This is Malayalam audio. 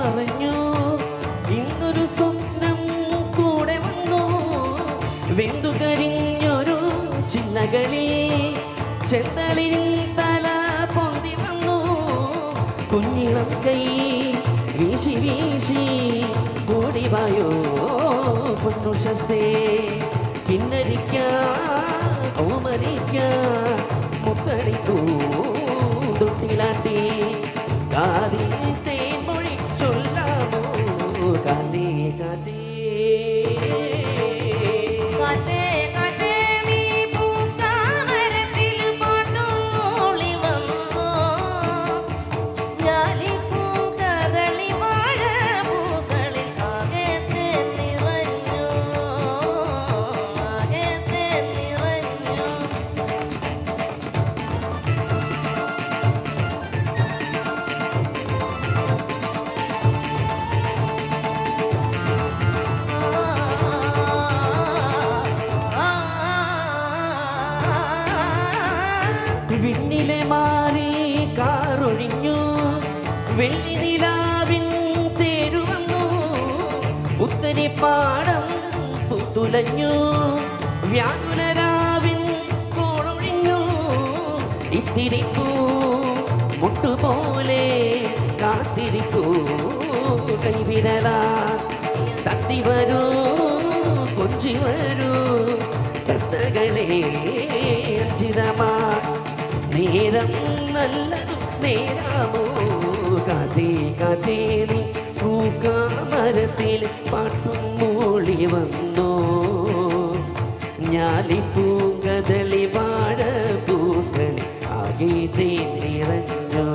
നിറഞ്ഞു. ഇന്നൊരു സ്വപ്നം കൂടെ വന്നു. വെന്തുകരിഞ്ഞൊരു ചില്ലകളിൽ ചെത്തളിൽ തല പൊന്തി വന്നു. കുഞ്ഞിളം കൈ വീശി വീശി ഓടിവായോ പൊന്നുഷസേ. കിന്നരിക്ക ഓമനിക്ക മുത്തടിക്കൂ തൊട്ടിലാട്ടി. കാതി തേൻമൊഴി ചൊല്ലാമോ കാതേ കാതേ. വിണ്ണിലെ മാറി കാറൊഴിഞ്ഞു. വെള്ളി നിലാവിൻ തേരുവന്നു. പുത്തരി പാടം പുത്തുലഞ്ഞു. വ്യാകുലരാവിൻ കോളൊഴിഞ്ഞു. ഇത്തിരിപ്പൂ മുട്ടുപോലെ കാത്തിരിക്കൂ കൈവിരല. തത്തി വരൂ കൊഞ്ചി വരൂ തത്തകളെ അർജിതമാ. നേരം നല്ലതു നേരാമോ കാതേ കാതേ. നീ പൂക്കാമരത്തിൽ പാട്ടും മൂളി വന്നു. ഞാലിപ്പൂങ്കതളി വാഴ പൂക്കളി ആകെ നിറഞ്ഞു.